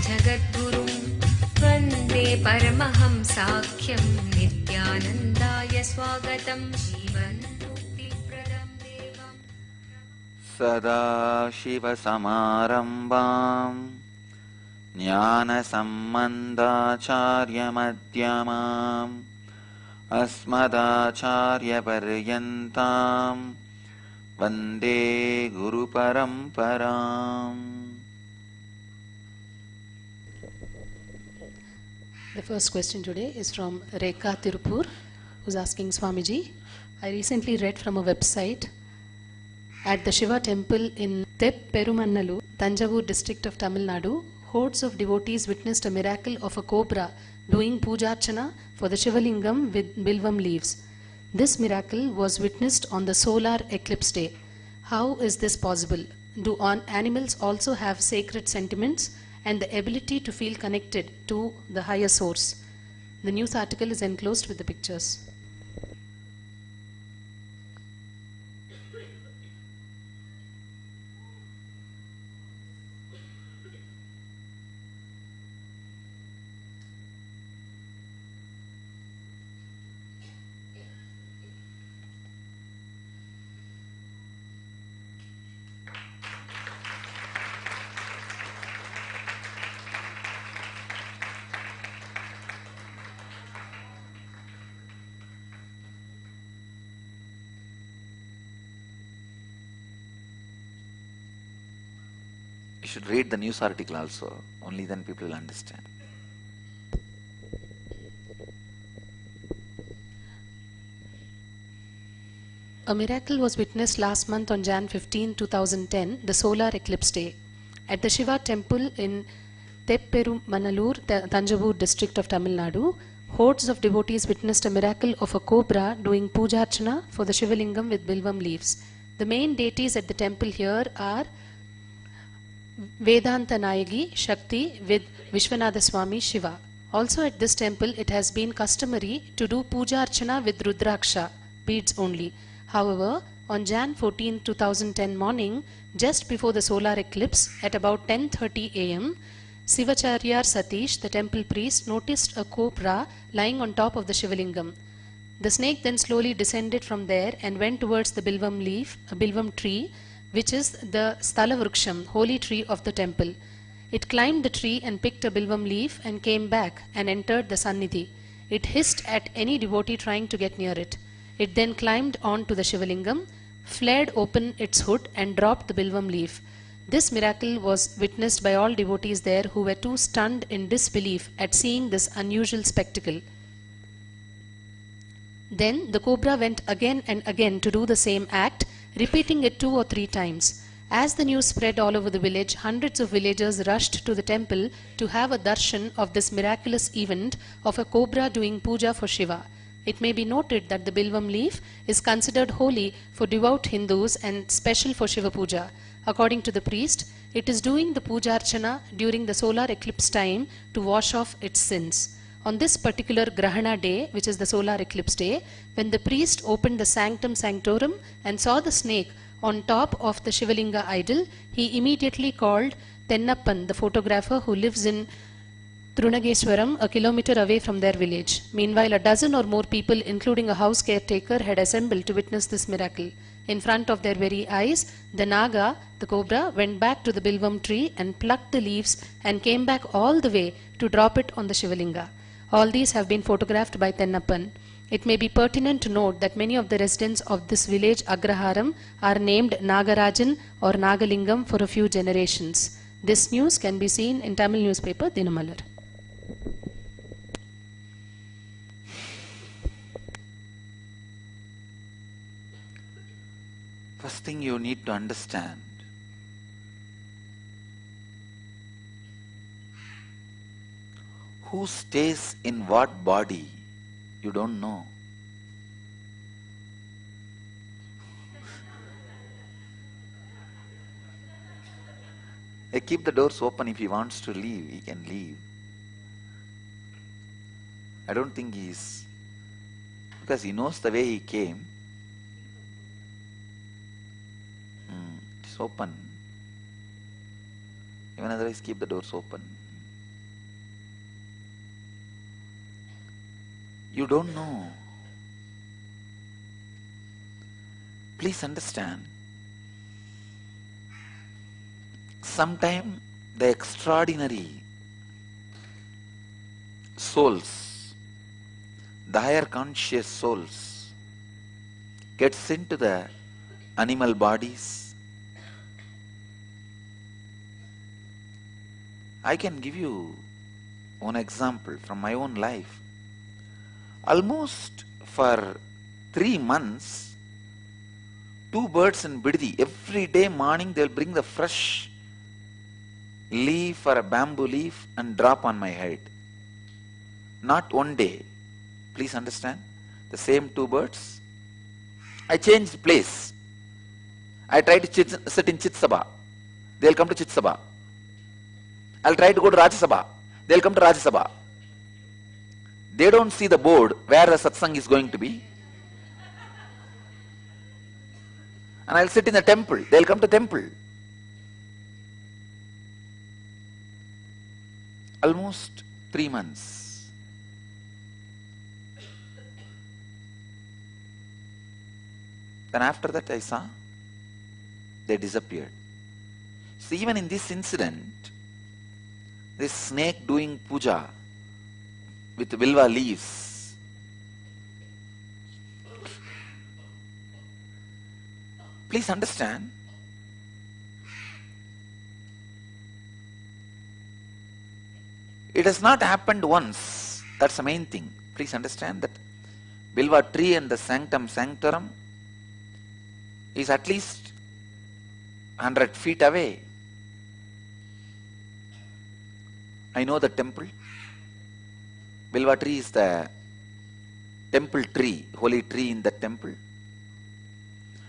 जगद्गुरुं वन्दे परमहंसाख्यं नित्यानन्दाय स्वागतं जीवन्मुक्तिप्रदं देवम् सदाशिवसमारम्भां ज्ञानसम्बन्धाचार्यमध्यमाम् अस्मदाचार्यपर्यन्तां वन्दे गुरुपरम्पराम्. The first question today is from Rekha Tirupur, who's asking Swamiji, I recently read from a website at the Shiva temple in Tepperumannalu, Tanjavur district of Tamil Nadu, hordes of devotees witnessed a miracle of a cobra doing pujarchana for the Shivalingam with bilvam leaves. This miracle was witnessed on the solar eclipse day. How is this possible? Do animals also have sacred sentiments and the ability to feel connected to the higher source? The news article is enclosed with the pictures. You should read the news article also, only then people will understand. A miracle was witnessed last month on Jan 15, 2010, the solar eclipse day. At the Shiva temple in Tepperumanallur, Tanjavur district of Tamil Nadu, hordes of devotees witnessed a miracle of a cobra doing pujarchana for the Shivalingam with bilvam leaves. The main deities at the temple here are Vedanta Nayagi Shakti with Vishwanatha Swami Shiva. Also at this temple it has been customary to do puja archana with Rudraksha, beads only. However, on Jan 14, 2010 morning, just before the solar eclipse at about 10:30 am, Sivacharya Satish, the temple priest, noticed a cobra lying on top of the Shivalingam. The snake then slowly descended from there and went towards the bilvam tree, which is the Sthala Vruksham, holy tree of the temple. It climbed the tree and picked a bilvam leaf and came back and entered the Sannidhi. It hissed at any devotee trying to get near it. It then climbed on to the Shivalingam, flared open its hood and dropped the bilvam leaf. This miracle was witnessed by all devotees there who were too stunned in disbelief at seeing this unusual spectacle. Then the cobra went again and again to do the same act, repeating it 2 or 3 times. As the news spread all over the village, hundreds of villagers rushed to the temple to have a darshan of this miraculous event of a cobra doing puja for Shiva. It may be noted that the bilvam leaf is considered holy for devout Hindus and special for Shiva puja. According to the priest, it is doing the puja archana during the solar eclipse time to wash off its sins. On this particular Grahana day, which is the solar eclipse day, when the priest opened the sanctum sanctorum and saw the snake on top of the Shivalinga idol, he immediately called Tennappan, the photographer who lives in Trunageswaram, a kilometer away from their village. Meanwhile, a dozen or more people, including a house caretaker, had assembled to witness this miracle. In front of their very eyes, the Naga, the cobra, went back to the bilvam tree and plucked the leaves and came back all the way to drop it on the Shivalinga. All these have been photographed by Tennappan. It may be pertinent to note that many of the residents of this village Agraharam are named Nagarajan or Nagalingam for a few generations. This news can be seen in Tamil newspaper Dinamalar. First thing you need to understand, who stays in what body, you don't know. They keep the doors open. If he wants to leave, he can leave. I don't think because he knows the way he came. It's open. Even otherwise, keep the doors open. You don't know. Please understand. Sometimes the extraordinary souls, the higher conscious souls, gets into the animal bodies. I can give you one example from my own life. Almost for 3 months, 2 birds in Biddi, every day morning they will bring the fresh leaf or a bamboo leaf and drop on my head. Not one day. Please understand. The same 2 birds. I changed place. I try to sit in Chit Sabha. They'll come to Chit Sabha. I'll try to go to Rajya Sabha. They'll come to Rajya Sabha. They don't see the board where the satsang is going to be. And I'll sit in the temple. They'll come to temple. Almost 3 months. Then after that I saw they disappeared. So even in this incident, this snake doing puja with bilva leaves. Please understand. It has not happened once. That's the main thing. Please understand that bilva tree and the sanctum sanctorum is at least 100 feet away. I know the temple. Bilva tree is the temple tree, holy tree in the temple.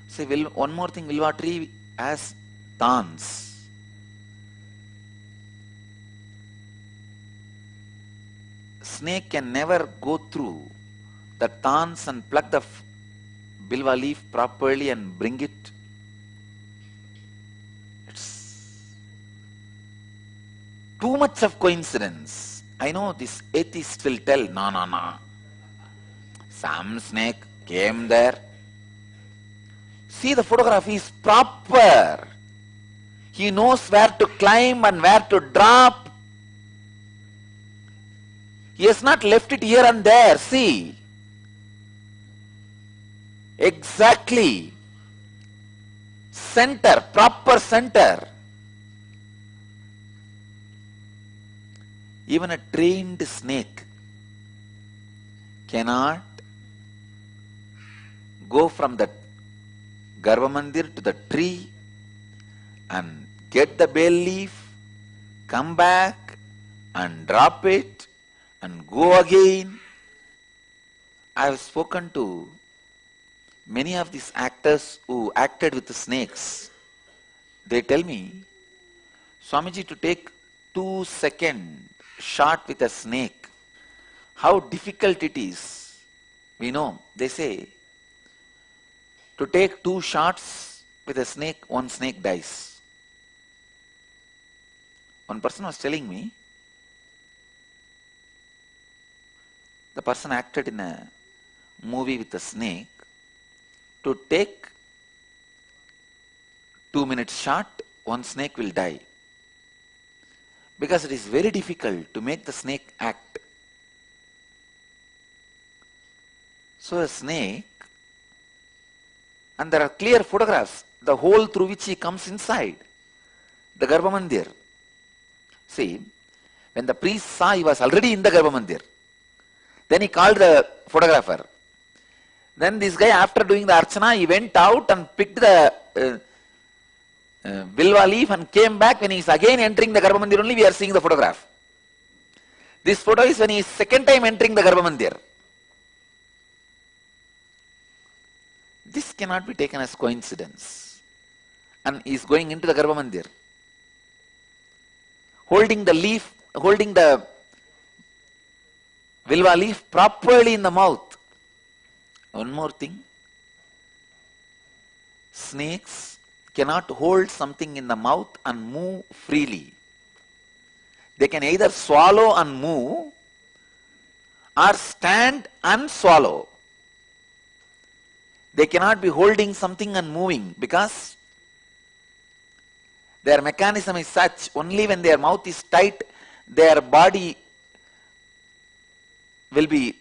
Say, one more thing, Bilva tree has thorns. Snake can never go through the thorns and pluck the bilva leaf properly and bring it. It's too much of coincidence. I know this atheist will tell, no. Some snake came there. See, the photograph is proper. He knows where to climb and where to drop. He has not left it here and there. See. Exactly. Center, proper center. Even a trained snake cannot go from the Garbha Mandir to the tree and get the bay leaf, come back and drop it and go again. I have spoken to many of these actors who acted with the snakes. They tell me, Swamiji, to take 2-second shot with a snake, how difficult it is. We know, they say, to take 2 shots with a snake, 1 snake dies. One person was telling me, the person acted in a movie with a snake. To take 2-minute shot, 1 snake will die. Because it is very difficult to make the snake act. So a snake, and there are clear photographs, the hole through which he comes inside the Garbha Mandir. See, when the priest saw he was already in the Garbha Mandir, then he called the photographer. Then this guy, after doing the archana, he went out and picked the bilva leaf and came back. When he is again entering the Garbha Mandir only, we are seeing the photograph. This photo is when he is second time entering the Garbha Mandir. This cannot be taken as coincidence. And he is going into the Garbha Mandir, holding the leaf, holding the bilva leaf properly in the mouth. One more thing, snakes cannot hold something in the mouth and move freely. They can either swallow and move, or stand and swallow. They cannot be holding something and moving because their mechanism is such, only when their mouth is tight, their body will be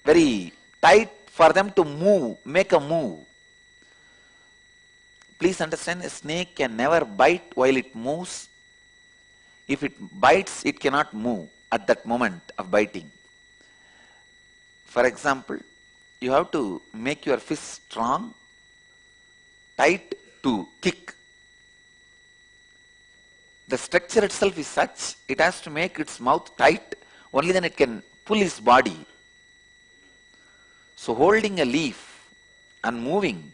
very tight for them to move, make a move. Please understand, a snake can never bite while it moves. If it bites, it cannot move at that moment of biting. For example, you have to make your fist strong, tight to kick. The structure itself is such, it has to make its mouth tight, only then it can pull its body. So holding a leaf and moving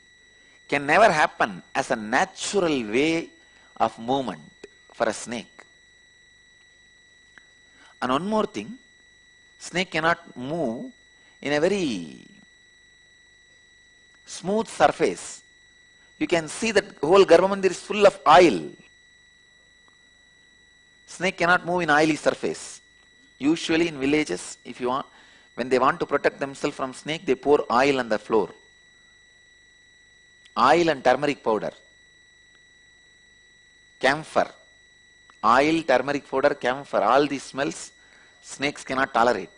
can never happen as a natural way of movement for a snake. And one more thing, snake cannot move in a very smooth surface. You can see that whole Garbhamandir is full of oil. Snake cannot move in oily surface. Usually in villages, if you want, when they want to protect themselves from snake, they pour oil on the floor. Oil and turmeric powder. Camphor. Oil, turmeric powder, camphor. All these smells, snakes cannot tolerate.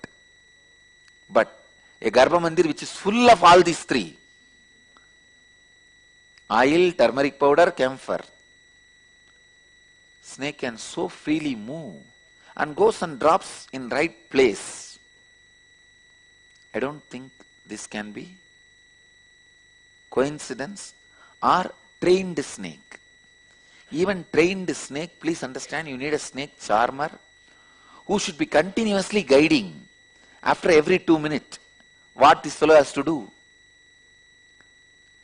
But a Garbhamandir which is full of all these three, oil, turmeric powder, camphor, snake can so freely move and goes and drops in right place. I don't think this can be coincidence or trained snake. Even trained snake, please understand, you need a snake charmer who should be continuously guiding after every 2 minutes what this fellow has to do.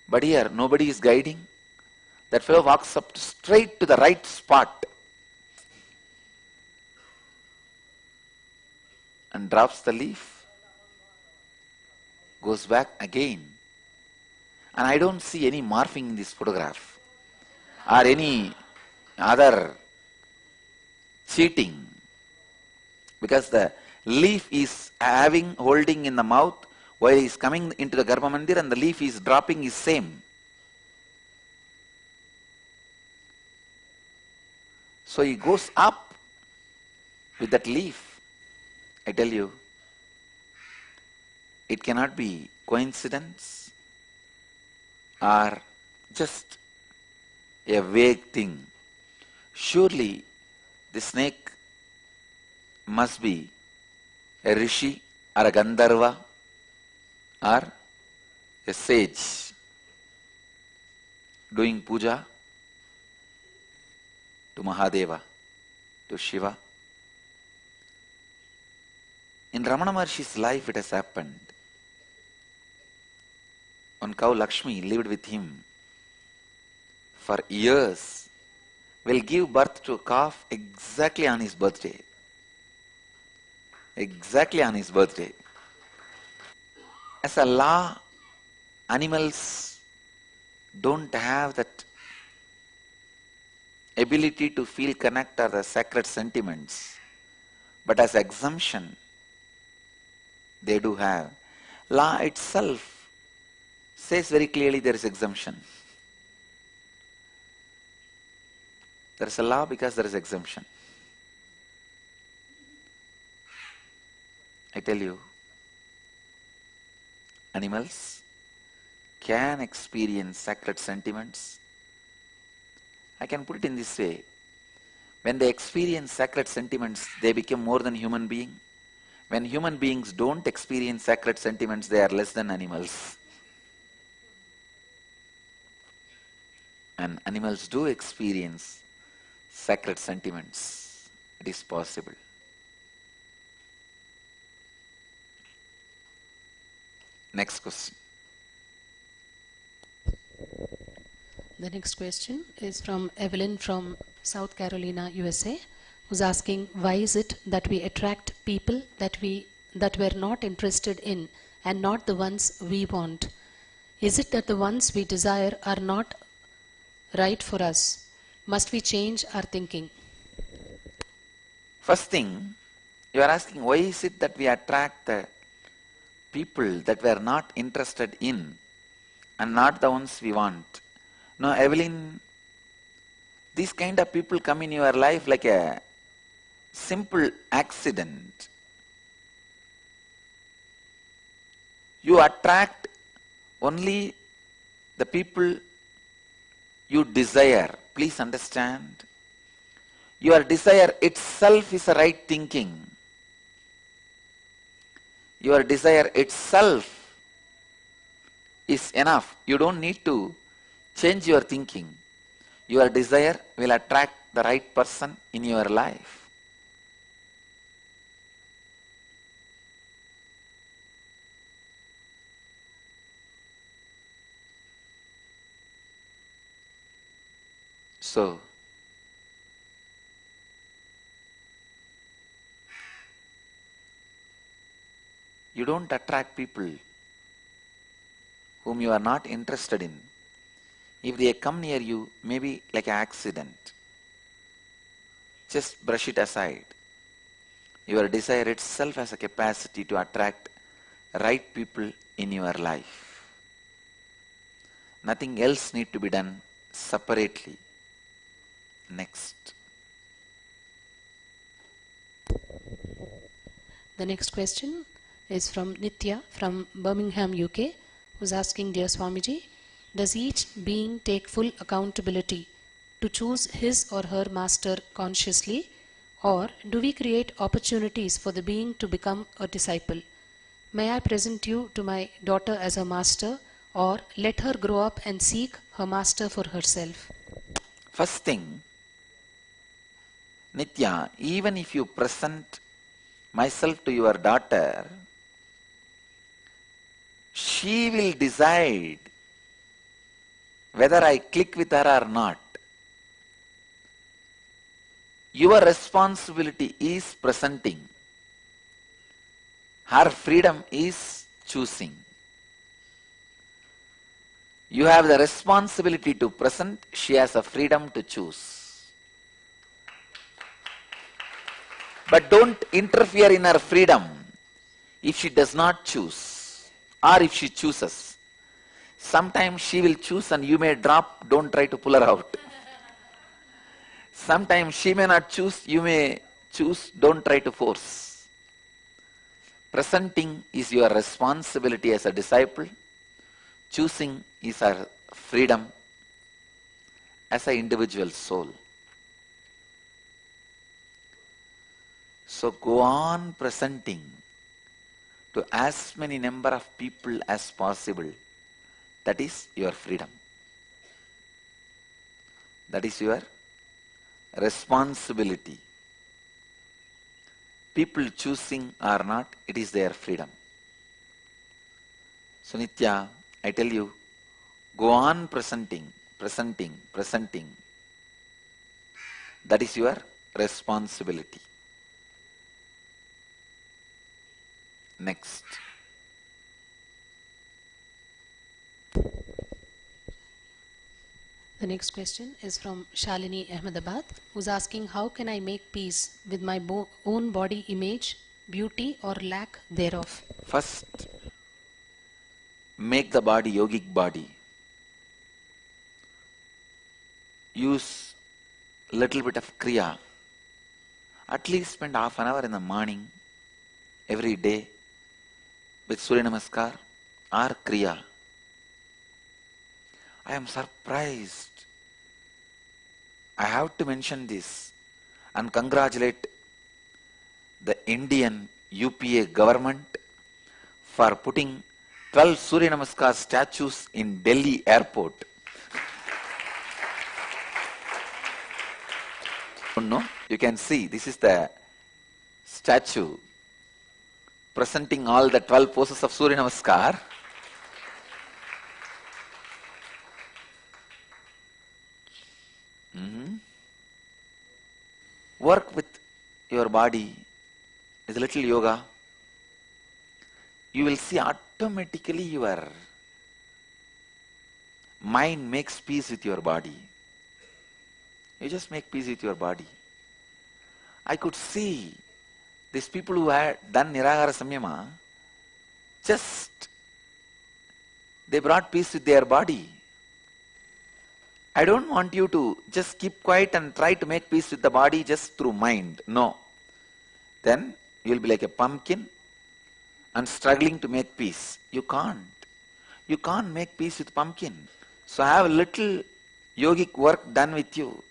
But here nobody is guiding. That fellow walks up straight to the right spot and drops the leaf, goes back again. And I don't see any morphing in this photograph or any other cheating, because the leaf is holding in the mouth while he is coming into the Garbhamandir, and the leaf is dropping is same. So he goes up with that leaf. I tell you, it cannot be coincidence or just a vague thing. Surely the snake must be a rishi or a Gandharva or a sage doing puja to Mahadeva, to Shiva. In Ramana Maharshi's life it has happened. One cow, Lakshmi, lived with him for years, will give birth to a calf exactly on his birthday. Exactly on his birthday. As a law, animals don't have that ability to feel connect or the sacred sentiments. But as exemption, they do have. Law itself says very clearly there is exemption. There is a law because there is exemption. I tell you, animals can experience sacred sentiments. I can put it in this way. When they experience sacred sentiments, they become more than human being. When human beings don't experience sacred sentiments, they are less than animals. And animals do experience sacred sentiments. It is possible. Next question. The next question is from Evelyn from South Carolina, USA, who's asking, why is it that we attract people that we're not interested in and not the ones we want? Is it that the ones we desire are not right for us? Must we change our thinking? First thing, You are asking, why is it that we attract the people that we are not interested in and not the ones we want? No, Evelyn, these kind of people come in your life like a simple accident. You attract only the people you desire. Please understand. Your desire itself is a right thinking. Your desire itself is enough. You don't need to change your thinking. Your desire will attract the right person in your life. So, you don't attract people whom you are not interested in. If they come near you, maybe like an accident, just brush it aside. Your desire itself has a capacity to attract right people in your life. Nothing else need to be done separately. Next. The next question is from Nitya from Birmingham, UK, who's asking, Dear Swamiji, does each being take full accountability to choose his or her master consciously, or do we create opportunities for the being to become a disciple? May I present you to my daughter as a master, or let her grow up and seek her master for herself? First thing, Nitya, even if you present myself to your daughter, she will decide whether I click with her or not. Your responsibility is presenting. Her freedom is choosing. You have the responsibility to present, she has a freedom to choose. But don't interfere in her freedom if she does not choose, or if she chooses. Sometimes she will choose and you may drop, don't try to pull her out. Sometimes she may not choose, you may choose, don't try to force. Presenting is your responsibility as a disciple. Choosing is our freedom as an individual soul. So go on presenting to as many number of people as possible. That is your freedom. That is your responsibility. People choosing or not, it is their freedom. So Nitya, I tell you, go on presenting. That is your responsibility. Next. The next question is from Shalini Ahmedabad, who's asking, how can I make peace with my own body image, beauty or lack thereof? First, make the body yogic body. Use little bit of kriya. At least spend half an hour in the morning, every day, with Surya Namaskar or kriya. I am surprised. I have to mention this and congratulate the Indian UPA government for putting 12 Surya Namaskar statues in Delhi airport. No, you can see this is the statue presenting all the 12 poses of Surya Namaskar. Work with your body with a little yoga. You will see automatically your mind makes peace with your body. You just make peace with your body. I could see These people who had done Nirahara Samyama, they brought peace with their body. I don't want you to just keep quiet and try to make peace with the body just through mind. No. Then you will be like a pumpkin and struggling to make peace. You can't. You can't make peace with pumpkin. So have a little yogic work done with you.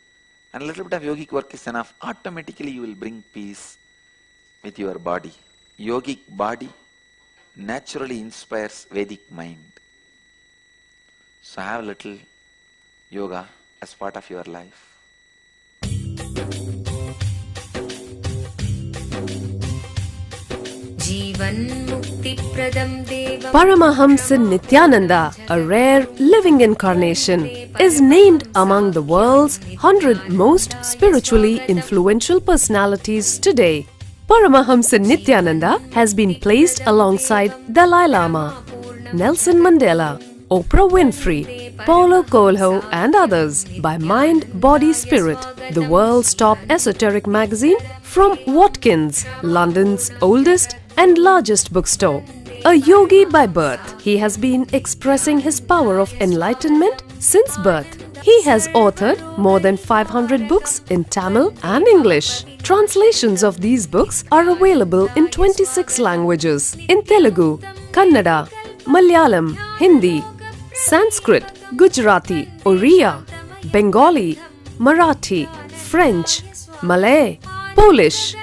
And a little bit of yogic work is enough. Automatically you will bring peace with your body. Yogic body naturally inspires Vedic mind. So have a little yoga as part of your life. Paramahamsa Nityananda, a rare living incarnation, is named among the world's 100 most spiritually influential personalities today. Paramahamsa Nityananda has been placed alongside Dalai Lama, Nelson Mandela, Oprah Winfrey, Paulo Coelho and others by Mind, Body, Spirit, the world's top esoteric magazine from Watkins, London's oldest and largest bookstore. A yogi by birth, he has been expressing his power of enlightenment since birth. He has authored more than 500 books in Tamil and English. Translations of these books are available in 26 languages in Telugu, Kannada, Malayalam, Hindi, Sanskrit, Gujarati, Oriya, Bengali, Marathi, French, Malay, Polish,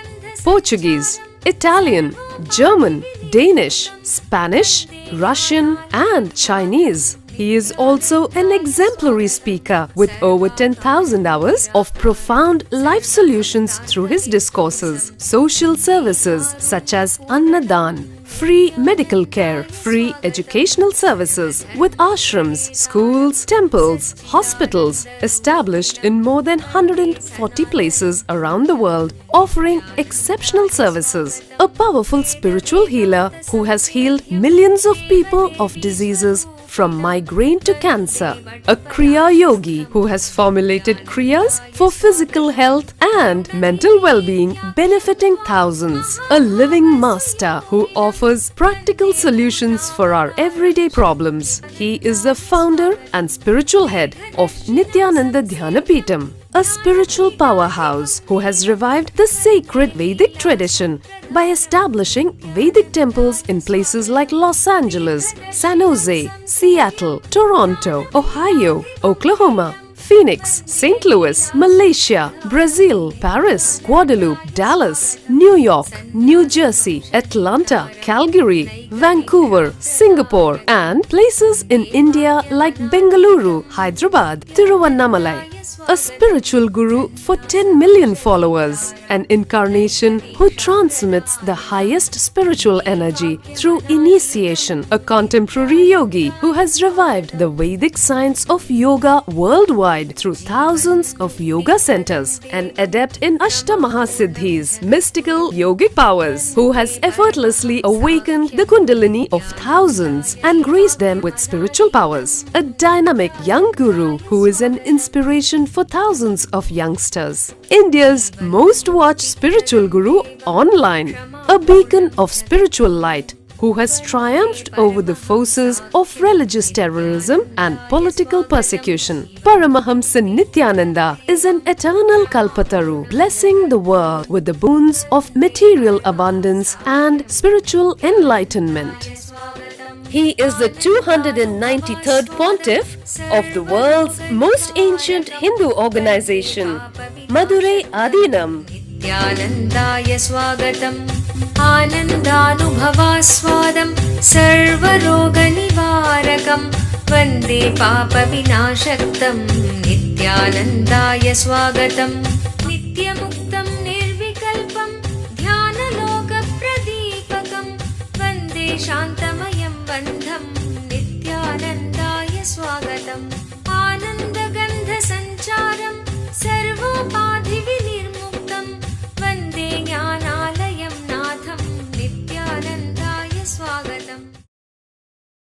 Portuguese, Italian, German, Danish, Spanish, Russian and Chinese. He is also an exemplary speaker with over 10,000 hours of profound life solutions through his discourses. Social services such as Annadan, free medical care, free educational services with ashrams, schools, temples, hospitals established in more than 140 places around the world, offering exceptional services. A powerful spiritual healer who has healed millions of people of diseases from migraine to cancer. A Kriya Yogi who has formulated Kriyas for physical health and mental well-being, benefiting thousands. A living master who offers practical solutions for our everyday problems. He is the founder and spiritual head of Nityananda Dhyanapitham, a spiritual powerhouse who has revived the sacred Vedic tradition by establishing Vedic temples in places like Los Angeles, San Jose, Seattle, Toronto, Ohio, Oklahoma, Phoenix, St. Louis, Malaysia, Brazil, Paris, Guadeloupe, Dallas, New York, New Jersey, Atlanta, Calgary, Vancouver, Singapore, and places in India like Bengaluru, Hyderabad, Tiruvannamalai. A spiritual guru for 10 million followers, an incarnation who transmits the highest spiritual energy through initiation, a contemporary yogi who has revived the Vedic science of yoga worldwide through thousands of yoga centers, an adept in Ashtamahasiddhis, mystical yogic powers, who has effortlessly awakened the Kundalini of thousands and graced them with spiritual powers, a dynamic young guru who is an inspiration for thousands of youngsters. India's most watched spiritual guru online, a beacon of spiritual light who has triumphed over the forces of religious terrorism and political persecution. Paramahamsa Nityananda is an eternal Kalpataru, blessing the world with the boons of material abundance and spiritual enlightenment. He is the 293rd pontiff of the world's most ancient Hindu organization, Madurai Adinam. Nityanandaya swagatam Anandanubhavaswadam Sarvaroga nivarakam Vande papa vinashaktam Nityanandaya swagatam Nityamuktam nirvikalpam Dhyanaloka pradipakam Vande shantamayam bandham